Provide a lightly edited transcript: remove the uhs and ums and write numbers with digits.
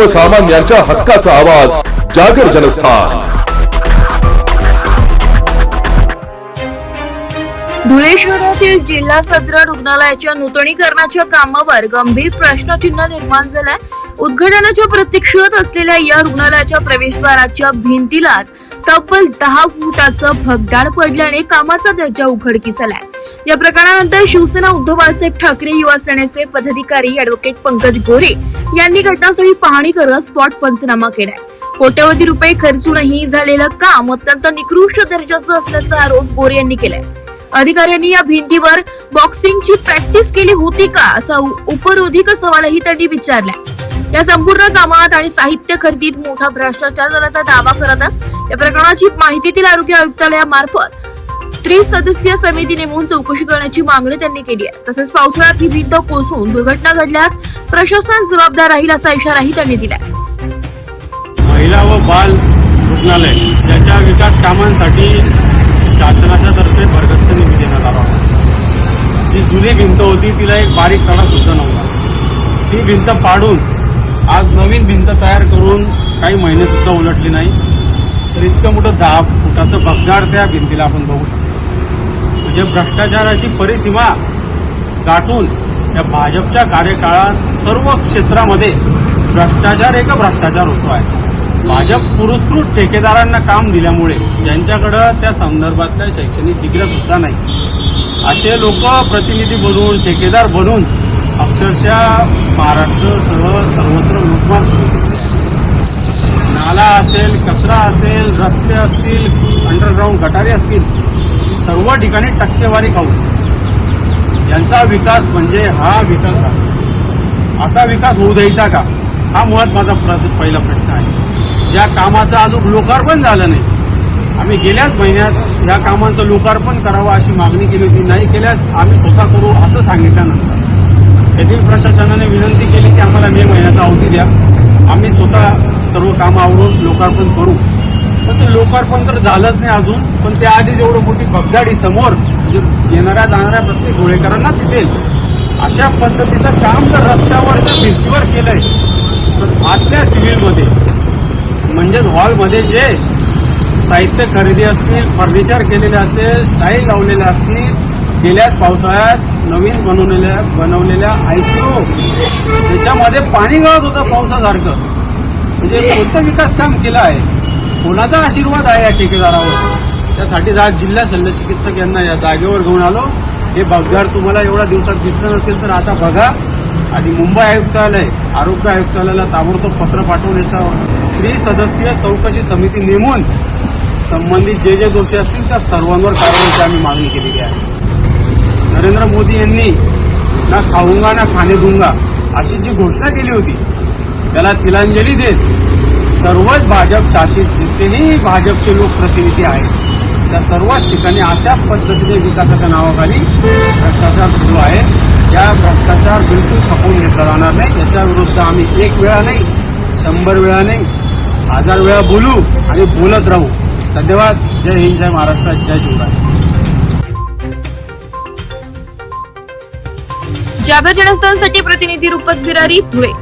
सर्वसामान्यांच्या हक्काचा आवाज जागर जनस्थान। धुळे शहरातील जिल्हा सदर रुग्णालयाच्या नूतनीकरणाच्या कामावर गंभीर प्रश्नचिन्ह निर्माण झालाय। उद्घाटनाच्या प्रतीक्षेत असलेल्या या रुग्णालयाच्या प्रवेशद्वाराच्या भिंतीलाच तब्बल 10 फुटाचं भगदाड पडल्याने कामाचा दर्जा उघडकीस आलाय। या प्रकरणानंतर शिवसेना उद्धव बाळासाहेब ठाकरे युवा सेनेचे पदाधिकारी ॲडव्होकेट पंकज गोरे यांनी घटनास्थळी पाहणी करत स्पॉट पंचनामा केलाय। कोट्यवधी रुपये खर्चूनही झालेलं काम अत्यंत निकृष्ट दर्जाचं असल्याचा आरोप गोरे यांनी केलाय। अधिकाऱ्यांनी या भिंतीवर बॉक्सिंगची प्रॅक्टिस केली होती का असा उपरोधिक सवालही त्यांनी विचारलाय। या संपूर्ण कामात आणि साहित्य खरेदीत मोठा भ्रष्टाचार झाल्याचा दावा करत या प्रकरणाची माहिती दिली आरोग्य आयुक्तालयामार्फत त्रिसदस्यीय समिती नेमून चौकशी करण्याची मागणी त्यांनी केली आहे। तसेच पावसाळ्यात ही भिंत कोसळून दुर्घटना घडल्यास प्रशासन जबाबदार राहील असा इशाराही त्यांनी दिलाय। महिला व बाल रुग्णालय ज्याच्या विकास कामांसाठी शासनाच्या तर्फे भरगच्च निधी देण्यात आला होता। जी जुनी भिंत होती तिला एक बारीक तडा सुद्धा नव्हता। ती भिंत पाडून आज नवीन भिंत तयार करून काही महिने सुद्धा उलटले नाही तर इतकं मोठं 10 फुटाचं भगदाड त्या भिंतीला आपण बघू शकतो। म्हणजे भ्रष्टाचाराची परिसीमा गाठून या भाजपच्या कार्यकाळात सर्व क्षेत्रामध्ये भ्रष्टाचार होतो आहे। भाजप पुरस्कृत ठेकेदारांना काम दिल्यामुळे ज्यांच्याकडं त्या संदर्भातल्या शैक्षणिक डिग्र्या सुद्धा नाही असे लोक प्रतिनिधी बनवून ठेकेदार बनवून अक्षरशः महाराष्ट्रासह सर्वत्र लूटमार सुरू केली। नाला असेल, कचरा असेल, रस्ते असतील, अंडरग्राऊंड गटारे असतील, सर्व ठिकाणी टक्केवारी खाऊन यांचा विकास म्हणजे हा विकास का? असा विकास होऊ द्यायचा का? हा मुळात माझा पहिला प्रश्न आहे। ज्या कामाचं अजून लोकार्पण झालं नाही, आम्ही गेल्याच महिन्यात या कामांचं लोकार्पण करावं अशी मागणी केली होती। नाही केल्यास आम्ही स्वतः करू असं सांगितल्यानंतर येथील प्रशासनाने विनंती केली की आम्हाला मे महिन्याचा अवधी द्या, आम्ही स्वतः सर्व कामं आवरून लोकार्पण करू। पण ते लोकार्पण तर झालंच नाही अजून। पण त्याआधी जेवढं मोठी भगदाडी समोर म्हणजे येणाऱ्या जाणाऱ्या प्रत्येक धुळेकरांना दिसेल अशा पद्धतीचं काम जर रस्त्यावरच्या भिंतीवर केलंय तर आतल्या सिव्हिलमध्ये म्हणजेच हॉलमध्ये जे साहित्य खरेदी असतील, फर्निचर केलेले असेल, स्टाईल लावलेले असतील, गेल्याच पावसाळ्यात नवीन बनवलेल्या ICU त्याच्यामध्ये पाणी गळत होतं पावसासारखं। म्हणजे कोणतं विकास काम केलं आहे? कोणाचा आशीर्वाद आहे या ठेकेदारावर? त्यासाठी आज जिल्हा शल्यचिकित्सक यांना या जागेवर घेऊन आलो। हे भगदाड तुम्हाला एवढ्या दिवसात दिसलं नसेल तर आता बघा। आणि मुंबई आयुक्तालय, आरोग्य आयुक्तालयाला ताबडतोब पत्र पाठवून याच्यावर त्रिसदस्यीय चौकशी समिती नेमून संबंधित जे दोषी असतील त्या सर्वांवर कारवाईची आम्ही मागणी केलेली आहे। नरेंद्र मोदी यांनी ना खाऊंगा ना खाणे दूंगा अशी जी घोषणा केली होती त्याला तिलांजली देत सर्वच भाजप शासित जितकेही भाजपचे लोकप्रतिनिधी आहेत त्या सर्वच ठिकाणी अशाच पद्धतीने विकासाच्या नावाखाली भ्रष्टाचार सुरू आहे। या भ्रष्टाचार बिलकुल खपवून घेतला जाणार नाही। याच्या विरुद्ध आम्ही 1 वेळा नाही, 100 वेळा नाही, 1000 वेळा बोलू आणि बोलत राहू। धन्यवाद। जय हिंद, जय महाराष्ट्र, जय शिवराय। जागर जनस्थानसाठी प्रतिनिधी रूपक बिरारी, धुळे।